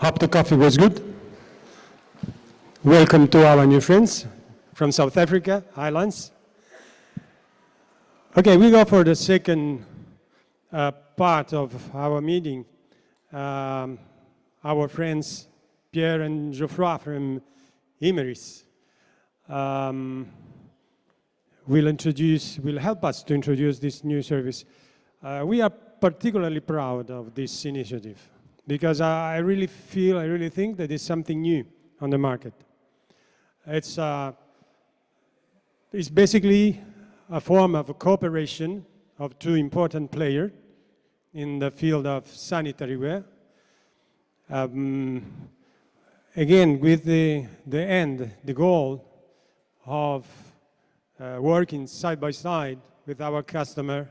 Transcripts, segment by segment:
Hope the coffee was good. Welcome to our new friends from South Africa, Highlands. Okay, we go for the second part of our meeting. Our friends Pierre and Geoffroy from Imerys will help us to introduce this new service. We are particularly proud of this initiative because I really think that it's something new on the market. It's basically a form of a cooperation of two important players in the field of sanitary ware. Again, with the goal of working side by side with our customer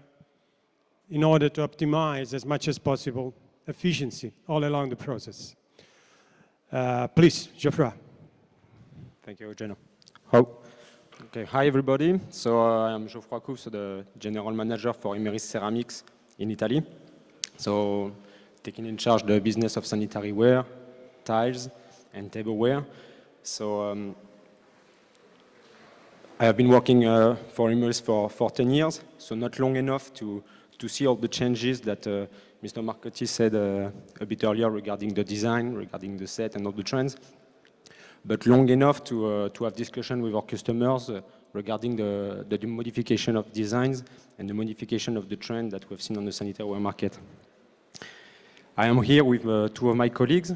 in order to optimize as much as possible efficiency all along the process. Please, Geoffroy. Thank you, Eugenio. Okay, hi everybody. So I'm Geoffroy Couve, the General Manager for Imerys Ceramics in Italy. So taking in charge the business of sanitary ware, tiles, and tableware. So I have been working for Imerys for 10 years, so not long enough to see all the changes that Mr. Marcotti said a bit earlier regarding the design, regarding the set and all the trends, but long enough to have discussion with our customers regarding the modification of designs and the modification of the trend that we've seen on the sanitary ware market. I am here with two of my colleagues,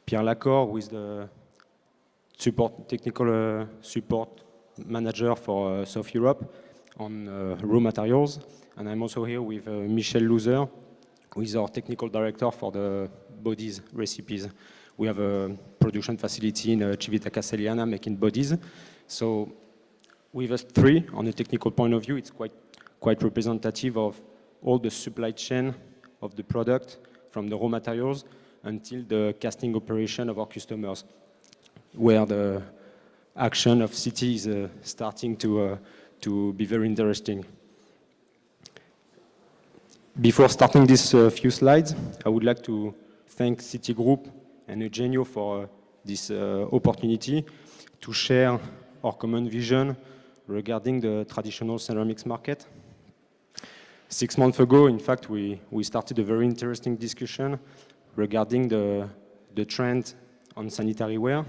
Pierre Lacor, who is the technical support manager for South Europe on raw materials, and I'm also here with Michel Louzer, who is our technical director for the bodies recipes. We have a production facility in Civita Castellana making bodies. So with us three, on a technical point of view, it's quite representative of all the supply chain of the product, from the raw materials until the casting operation of our customers, where the action of CT is starting to be very interesting. Before starting these few slides, I would like to thank CT Group and Eugenio for this opportunity to share our common vision regarding the traditional ceramics market. 6 months ago, in fact, we started a very interesting discussion regarding the trend on sanitary ware.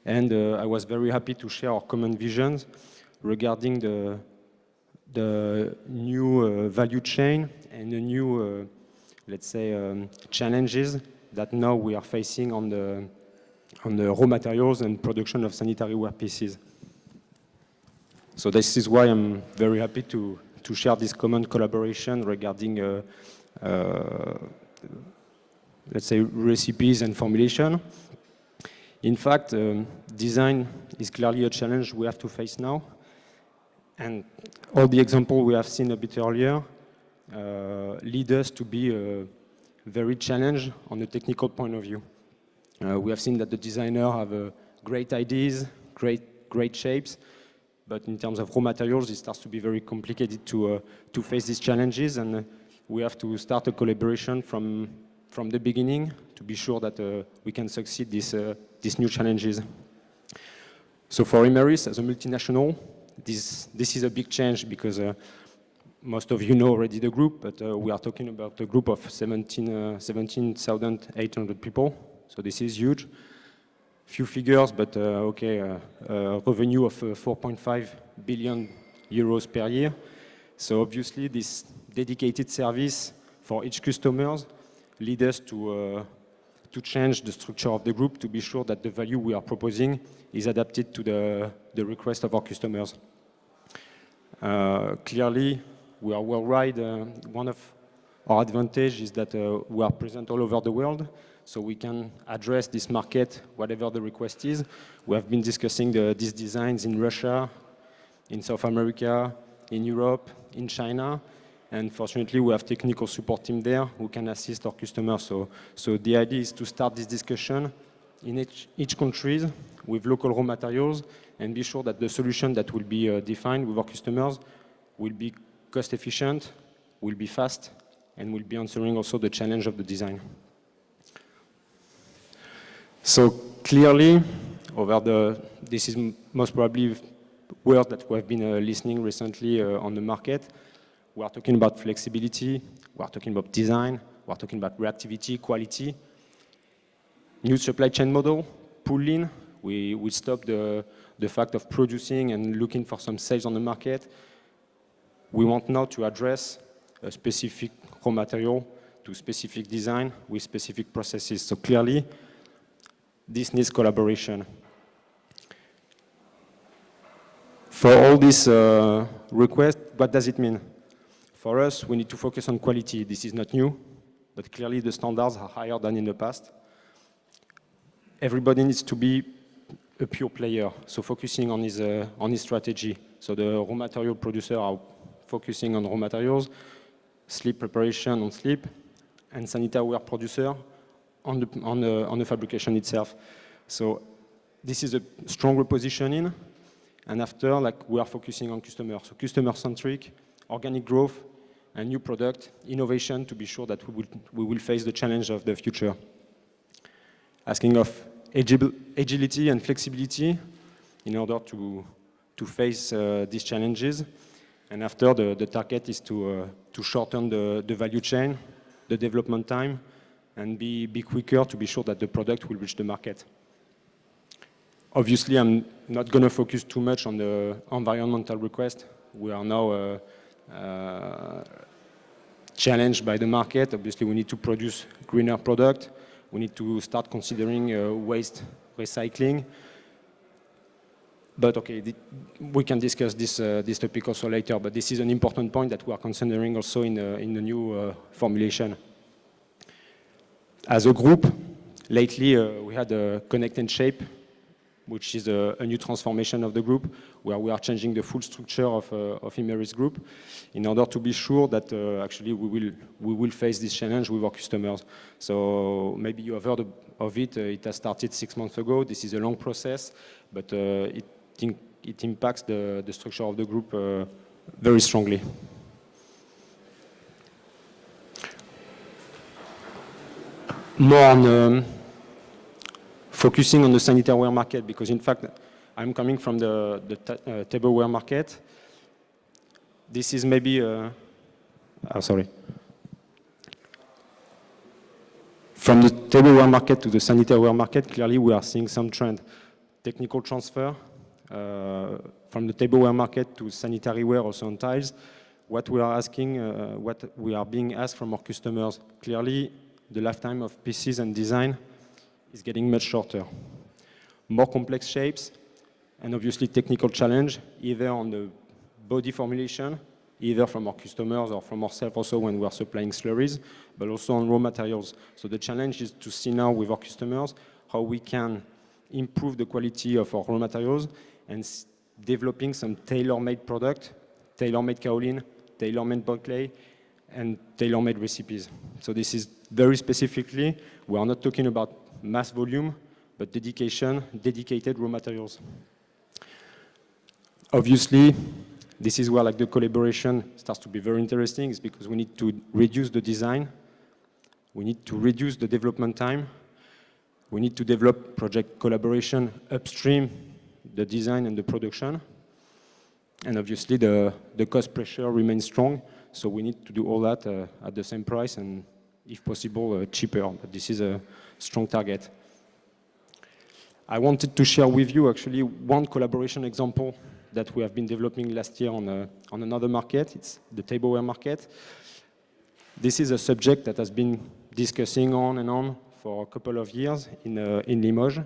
And I was very happy to share our common visions regarding the new value chain and the new, let's say, challenges that now we are facing on the raw materials and production of sanitary ware pieces. So this is why I'm very happy to share this common collaboration regarding, let's say, recipes and formulation. In fact, design is clearly a challenge we have to face now. And all the examples we have seen a bit earlier lead us to be very challenged on a technical point of view. We have seen that the designer have great ideas, great shapes, but in terms of raw materials, it starts to be very complicated to face these challenges, and we have to start a collaboration from the beginning to be sure that we can succeed these new challenges. So for Imerys, as a multinational, this is a big change because most of you know already the group, but we are talking about a group of 17,800 people. So this is huge. Few figures, but revenue of 4.5 billion euros per year. So obviously this dedicated service for each customer leads us to change the structure of the group to be sure that the value we are proposing is adapted to the request of our customers. Clearly, we are worldwide. One of our advantages is that we are present all over the world, so we can address this market, whatever the request is. We have been discussing these designs in Russia, in South America, in Europe, in China, and fortunately we have technical support team there who can assist our customers. So the idea is to start this discussion in each country with local raw materials and be sure that the solution that will be defined with our customers will be cost efficient, will be fast, and will be answering also the challenge of the design. So clearly, this is most probably word that we have been listening recently on the market. We are talking about flexibility, we are talking about design, we are talking about reactivity, quality. New supply chain model, pull in. We stop the fact of producing and looking for some sales on the market. We want now to address a specific raw material to specific design with specific processes. So clearly, this needs collaboration. For all these requests, what does it mean? For us, we need to focus on quality. This is not new, but clearly the standards are higher than in the past. Everybody needs to be a pure player, so focusing on his strategy. So the raw material producer are focusing on raw materials, sleep preparation on sleep, and sanitary wear producer on the fabrication itself. So this is a strong repositioning. And after, we are focusing on customers. So customer-centric, organic growth, and new product, innovation to be sure that we will face the challenge of the future. Asking of agility and flexibility in order to face these challenges. And after, the target is to shorten the value chain, the development time, and be quicker to be sure that the product will reach the market. Obviously, I'm not going to focus too much on the environmental request. We are now challenged by the market. Obviously, we need to produce greener product. We need to start considering waste recycling. But okay, we can discuss this topic also later, but this is an important point that we are considering also in the new formulation. As a group, lately we had a Connect and Shape, which is a new transformation of the group, where we are changing the full structure of Imerys Group in order to be sure that actually we will face this challenge with our customers. So maybe you have heard of it. It has started 6 months ago. This is a long process, but it impacts the structure of the group very strongly. More on focusing on the sanitary wear market, because in fact, I'm coming from the tableware market. This is maybe, From the tableware market to the sanitary wear market, clearly we are seeing some trend. Technical transfer from the tableware market to sanitary wear also on tiles. What we are asking, what we are being asked from our customers, clearly the lifetime of pieces and design is getting much shorter. More complex shapes, and obviously technical challenge, either on the body formulation, either from our customers or from ourselves also when we are supplying slurries, but also on raw materials. So the challenge is to see now with our customers how we can improve the quality of our raw materials and developing some tailor-made product, tailor-made kaolin, tailor-made bulk clay, and tailor-made recipes. So this is very specifically, we are not talking about mass volume, but dedicated raw materials. Obviously, this is where the collaboration starts to be very interesting, is because we need to reduce the design, we need to reduce the development time, we need to develop project collaboration upstream, the design and the production, and obviously the cost pressure remains strong, so we need to do all that at the same price and, if possible, cheaper, but this is a strong target. I wanted to share with you actually one collaboration example that we have been developing last year on another market. It's the tableware market. This is a subject that has been discussing on and on for a couple of years in Limoges,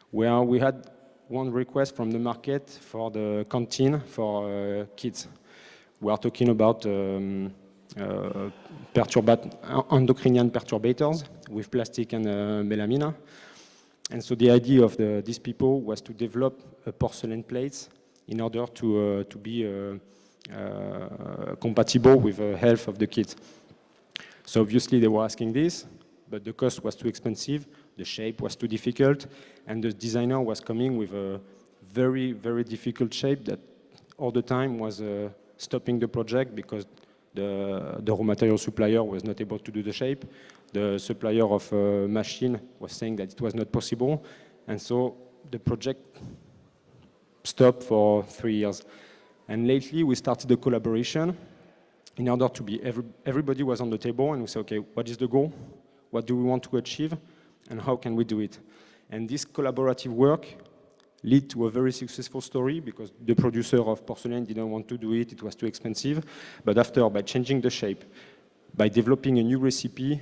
where we had one request from the market for the canteen for kids. We are talking about endocrinian perturbators with plastic and melamine. And so the idea of these people was to develop porcelain plates in order to be compatible with the health of the kids. So obviously they were asking this, but the cost was too expensive, the shape was too difficult, and the designer was coming with a very, very difficult shape that all the time was stopping the project because the raw material supplier was not able to do the shape. The supplier of machine was saying that it was not possible. And so the project stopped for 3 years. And lately we started a collaboration in order to be, everybody was on the table and we said, okay, what is the goal? What do we want to achieve? And how can we do it? And this collaborative work led to a very successful story because the producer of porcelain didn't want to do it, it was too expensive. But after, by changing the shape, by developing a new recipe,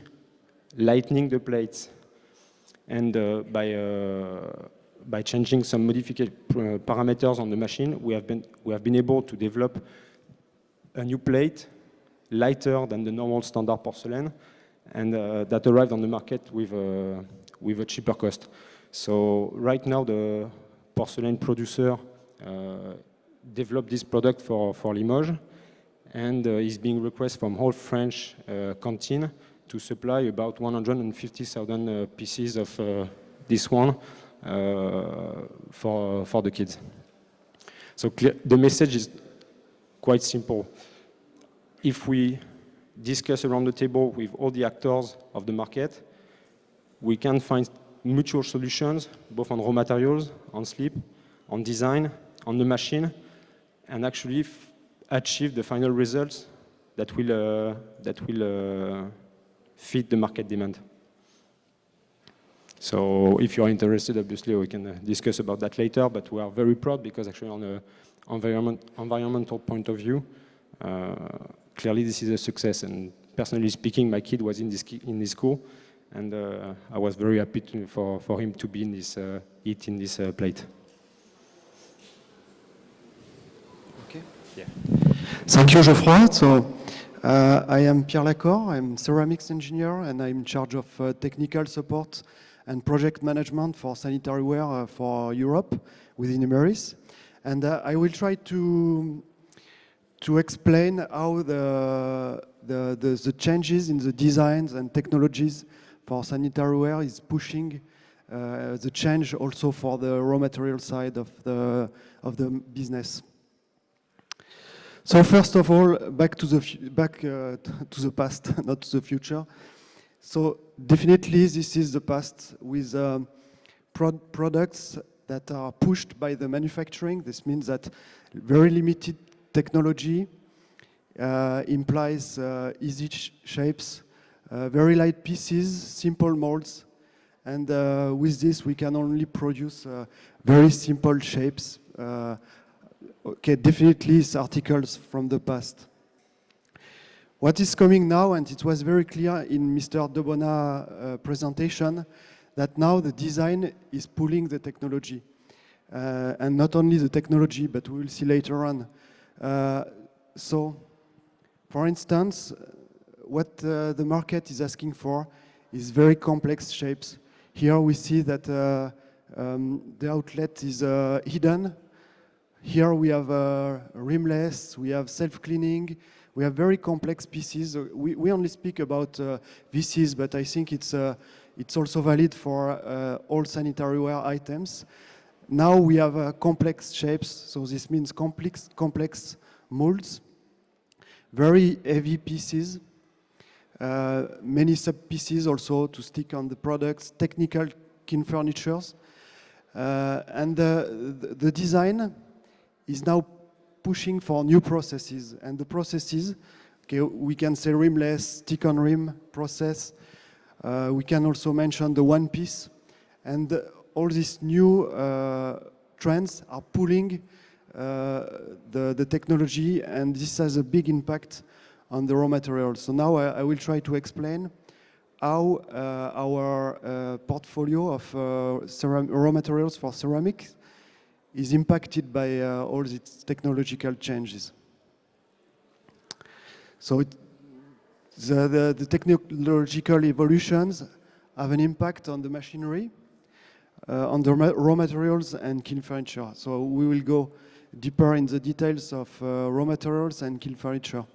lightening the plates, and by changing some modified parameters on the machine, we have been able to develop a new plate lighter than the normal standard porcelain, and that arrived on the market with a cheaper cost. So right now the porcelain producer developed this product for Limoges, and is being requested from whole French canteen to supply about 150,000 pieces of this one for the kids. So the message is quite simple. If we discuss around the table with all the actors of the market, we can find mutual solutions, both on raw materials, on sleep, on design, on the machine, and actually achieve the final results that will fit the market demand. So if you are interested, obviously we can discuss about that later, but we are very proud because actually on an environmental point of view, clearly this is a success. And personally speaking, my kid was in this school, and I was very happy for him to be in this, eating this plate. Okay. Yeah. Thank you, Geoffroy. So I am Pierre Lacor. I'm ceramics engineer, and I'm in charge of technical support and project management for sanitary ware for Europe within Imerys. And I will try to explain how the changes in the designs and technologies for sanitary ware is pushing the change also for the raw material side of the business. So first of all, back to the past, not to the future. So definitely this is the past with products that are pushed by the manufacturing. This means that very limited technology implies easy shapes, very light pieces, simple molds, and with this we can only produce very simple shapes. Okay, definitely it's articles from the past. What is coming now, and it was very clear in Mr. Debonna's presentation, that now the design is pulling the technology. And not only the technology, but we will see later on. So, for instance, what the market is asking for is very complex shapes. Here we see that the outlet is hidden. Here we have rimless, we have self-cleaning, we have very complex pieces. We only speak about VCs, but I think it's also valid for all sanitary ware items. Now we have complex shapes, so this means complex molds, very heavy pieces, many sub-pieces also to stick on the products, technical kiln furnitures. And the design is now pushing for new processes. And the processes, okay, we can say rimless, stick-on rim process. We can also mention the one piece. And all these new trends are pulling the technology, and this has a big impact on the raw materials. So now I will try to explain how our portfolio of raw materials for ceramics is impacted by all these technological changes. So the technological evolutions have an impact on the machinery, on the raw materials and kiln furniture. So we will go deeper in the details of raw materials and kiln furniture.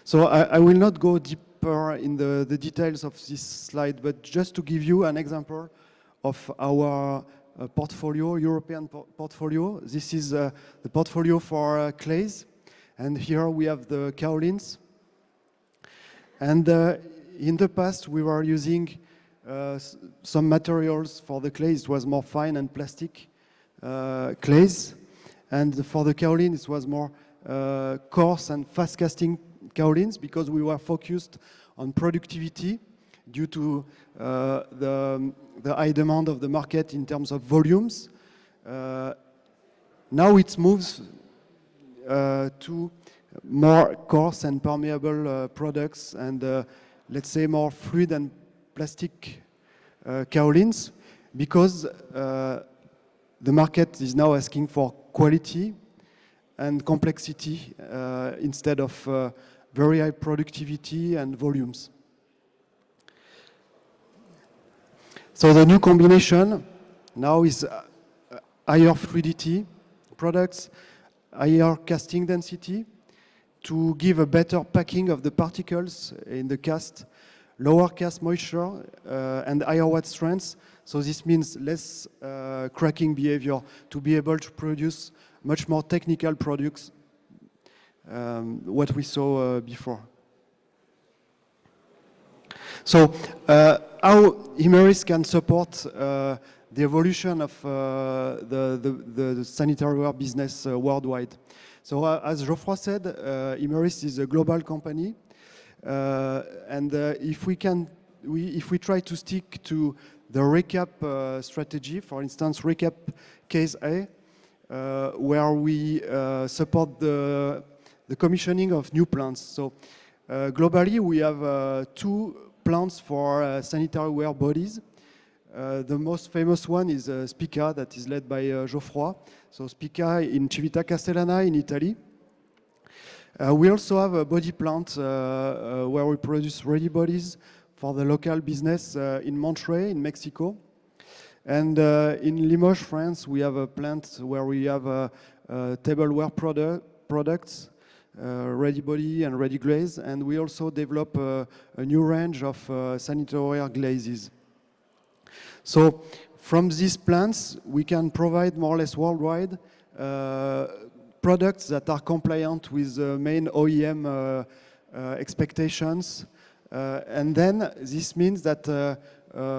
So I will not go deeper in the details of this slide, but just to give you an example of our portfolio, European portfolio. This is the portfolio for clays. And here we have the kaolins. And in the past, we were using some materials for the clay. It was more fine and plastic clays. And for the kaolin, it was more coarse and fast casting kaolins, because we were focused on productivity due to the high demand of the market in terms of volumes. Now it moves to more coarse and permeable products, and let's say more fluid and plastic kaolins, because the market is now asking for quality and complexity instead of very high productivity and volumes. So the new combination now is higher fluidity products, higher casting density, to give a better packing of the particles in the cast, lower cast moisture, and higher watt strength. So this means less cracking behavior, to be able to produce much more technical products, what we saw before. So how Imerys can support the evolution of the sanitary ware business worldwide. So as Geoffroy said, Imerys is a global company, and if we try to stick to the recap strategy, for instance, recap case A, where we support the commissioning of new plants. So globally, we have 2 plants for sanitary ware bodies. The most famous one is Spica, that is led by Geoffroy. So Spica in Civita-Castellana in Italy. We also have a body plant where we produce ready bodies for the local business in Monterrey in Mexico. And in Limoges, France, we have a plant where we have tableware products, ready body and ready glaze. And we also develop a new range of sanitary ware glazes. So from these plants, we can provide more or less worldwide products that are compliant with the main OEM expectations. And then this means that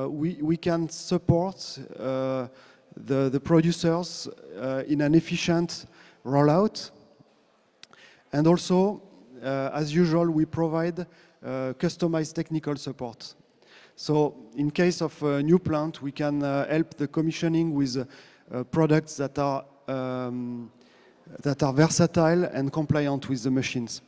we can support the producers in an efficient rollout. And also, as usual, we provide customized technical support. So in case of a new plant, we can help the commissioning with products that are versatile and compliant with the machines.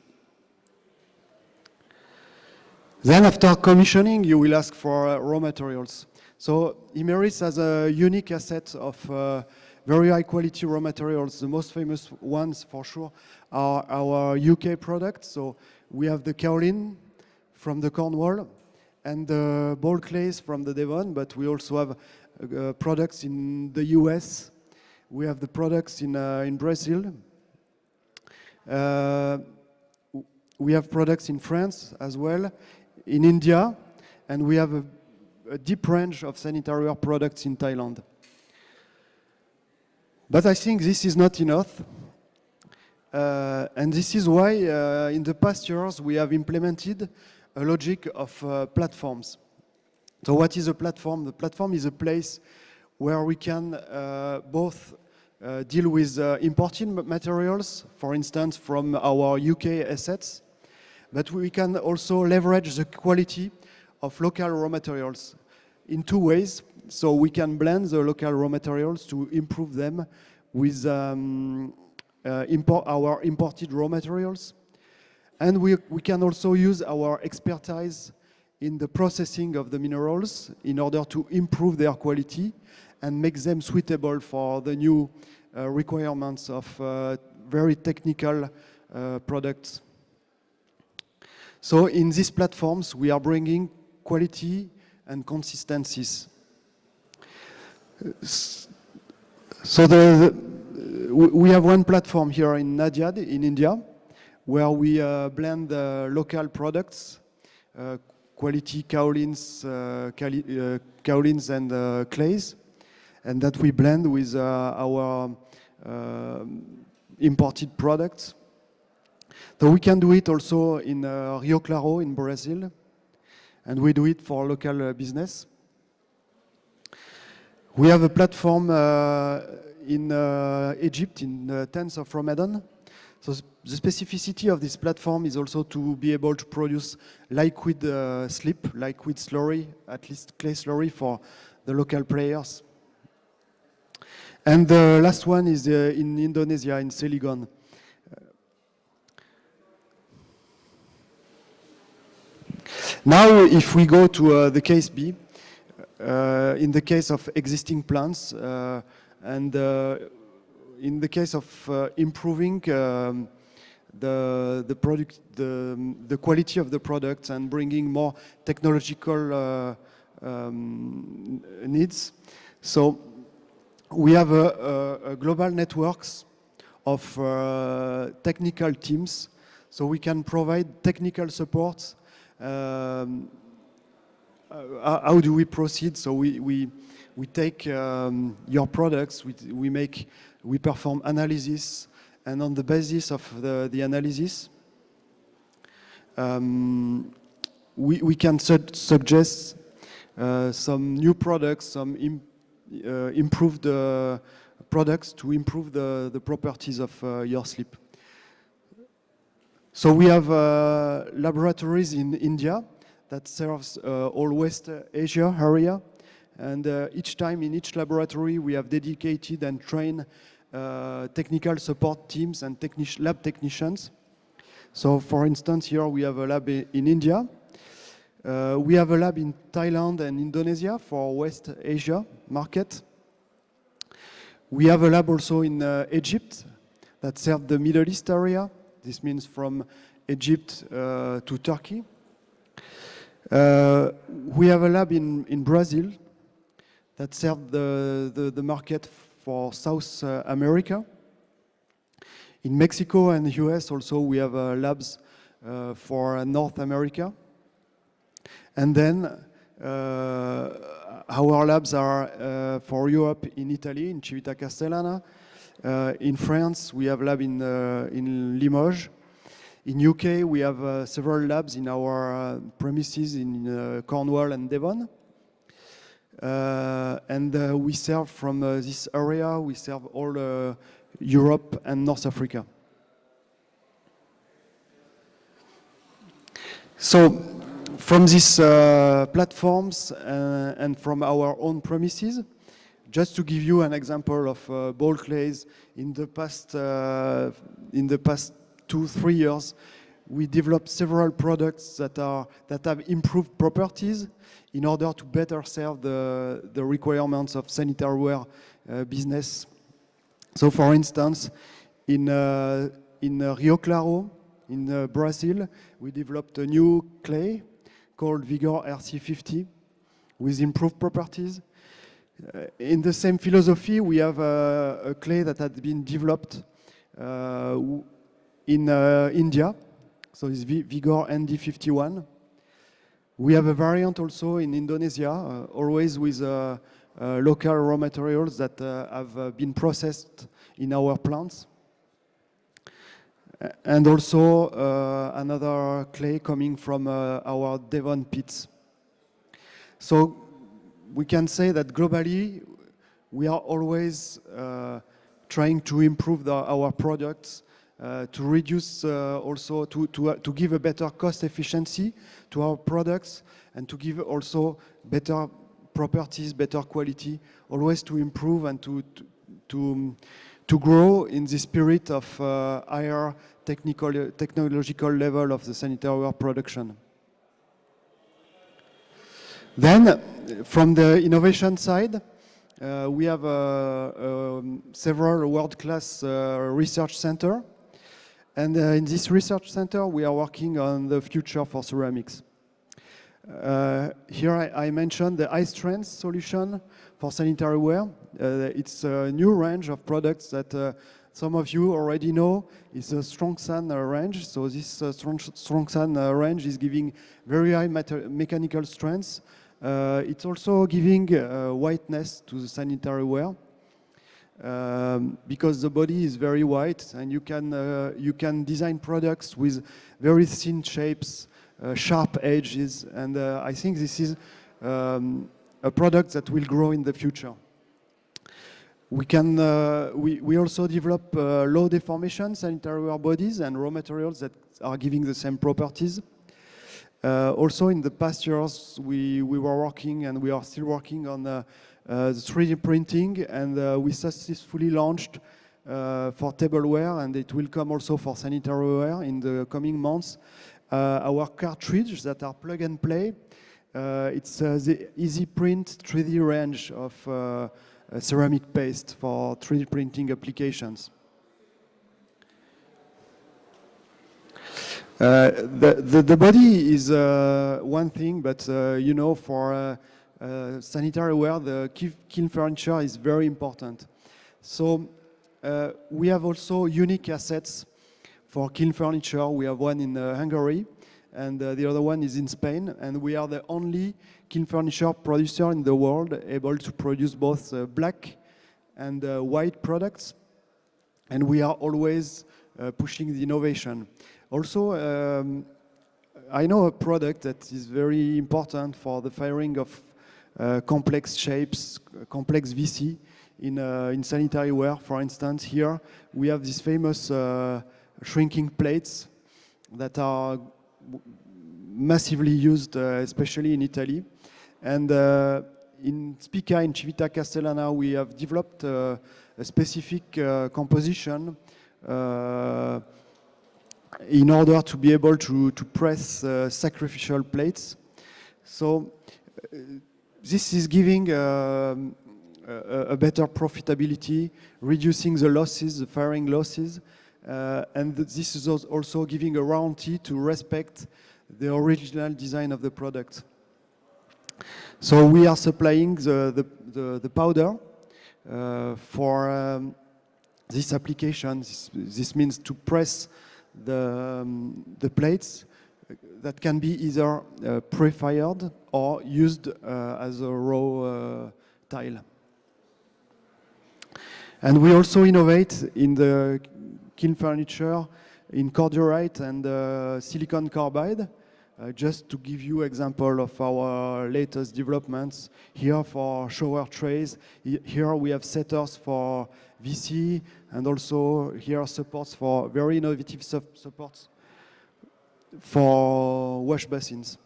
Then after commissioning, you will ask for raw materials. So Imerys has a unique asset of very high quality raw materials. The most famous ones for sure are our UK products. So we have the kaolin from the Cornwall and the ball clays from the Devon, but we also have products in the US. We have the products in Brazil. We have products in France as well, in India, and we have a deep range of sanitary ware products in Thailand. But I think this is not enough. And this is why in the past years we have implemented a logic of platforms. So what is a platform? The platform is a place where we can both deal with imported materials, for instance, from our UK assets, but we can also leverage the quality of local raw materials in 2 ways. So we can blend the local raw materials to improve them with our imported raw materials. And we can also use our expertise in the processing of the minerals in order to improve their quality and make them suitable for the new requirements of very technical products. So in these platforms, we are bringing quality and consistencies. So we have one platform here in Nadiad in India, where we blend local products, quality kaolins and clays, and that we blend with our imported products. So we can do it also in Rio Claro in Brazil, and we do it for local business. We have a platform in Egypt, in the 10th of Ramadan. So the specificity of this platform is also to be able to produce liquid slip, liquid slurry, at least clay slurry for the local players. And the last one is in Indonesia, in Cilegon. Now, if we go to the case B, in the case of existing plants, and in the case of improving the product, the quality of the product, and bringing more technological needs, so we have a global networks of technical teams, so we can provide technical support. How do we proceed? So we take your products, we perform analysis, and on the basis of the analysis, we can suggest some new products, some improved products to improve the properties of your slip. So we have laboratories in India that serves all West Asia area. And each time in each laboratory, we have dedicated and trained technical support teams and lab technicians. So for instance, here we have a lab in India. We have a lab in Thailand and Indonesia for West Asia market. We have a lab also in Egypt that serves the Middle East area. This means from Egypt to Turkey. We have a lab in Brazil that serves the market for South America. In Mexico and US also we have labs for North America. And then our labs are for Europe in Italy, in Civita-Castellana. In France, we have a lab in Limoges. In UK, we have several labs in our premises in Cornwall and Devon. And we serve from this area, we serve all Europe and North Africa. So from these platforms and from our own premises, just to give you an example of ball clays, in the past 2-3 years, we developed several products that have improved properties in order to better serve the requirements of sanitary ware business. So, for instance, in Rio Claro, in Brazil, we developed a new clay called Vigor RC50 with improved properties. In the same philosophy, we have a clay that had been developed in India, so it's Vigor ND51. We have a variant also in Indonesia, always with local raw materials that have been processed in our plants. And also another clay coming from our Devon pits. So we can say that globally, we are always trying to improve our products, to reduce also, to give a better cost efficiency to our products, and to give also better properties, better quality, always to improve and to grow in the spirit of higher technological level of the sanitary ware production. Then, from the innovation side, we have several world-class research centers. And in this research center, we are working on the future for ceramics. Here I mentioned the high strength solution for sanitary ware. It's a new range of products that some of you already know. It's a StrongSan range. So this StrongSan range is giving very high mechanical strength. It's also giving whiteness to the sanitary ware. because the body is very wide, and you can design products with very thin shapes, sharp edges, and I think this is a product that will grow in the future. We also develop low deformation sanitary wear bodies and raw materials that are giving the same properties. Also in the past years, we were working, and we are still working on the 3D printing, and we successfully launched for tableware, and it will come also for sanitary wear in the coming months. Our cartridge that are plug and play. It's the Easy Print 3D range of ceramic paste for 3D printing applications. The body is one thing, but you know, for sanitary wear, the kiln furniture is very important. So we have also unique assets for kiln furniture. We have one in Hungary, and the other one is in Spain, and we are the only kiln furniture producer in the world able to produce both black and white products, and we are always pushing the innovation. Also, I know a product that is very important for the firing of complex shapes, complex VC in sanitary wear. For instance, here we have these famous shrinking plates that are massively used, especially in Italy. And in Spica, in Cività-Castellana, we have developed a specific composition in order to be able to press sacrificial plates. So this is giving a better profitability, reducing the losses, the firing losses, and this is also giving a warranty to respect the original design of the product. So we are supplying the powder for this application. This means to press the plates that can be either pre-fired or used as a raw tile. And we also innovate in the kiln furniture in cordierite and silicon carbide. Just to give you example of our latest developments, here for shower trays, here we have setters for VC, and also here supports for very innovative supports for wash basins.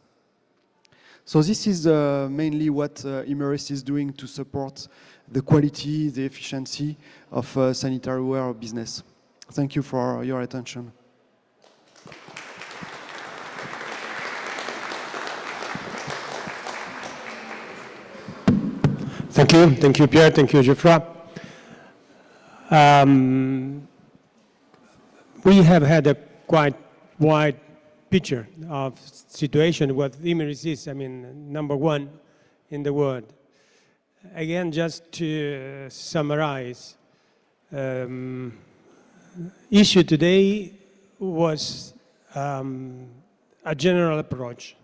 So this is mainly what Imerys is doing to support the quality, the efficiency of sanitary wear business. Thank you for your attention. Thank you, Pierre, thank you, Geoffroy. We have had a quite wide picture of situation what Imerys is, I mean, number one in the world. Again, just to summarize, issue today was a general approach.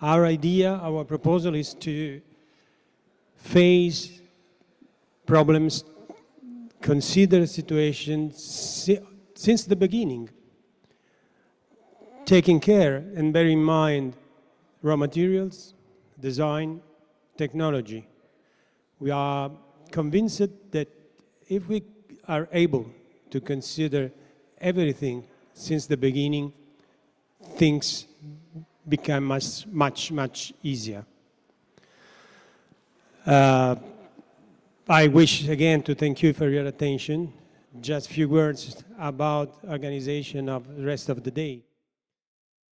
Our idea, our proposal is to face problems, consider situations since the beginning, taking care and bear in mind raw materials, design, technology. We are convinced that if we are able to consider everything since the beginning, things become much easier. I wish again to thank you for your attention. Just a few words about organization of the rest of the day.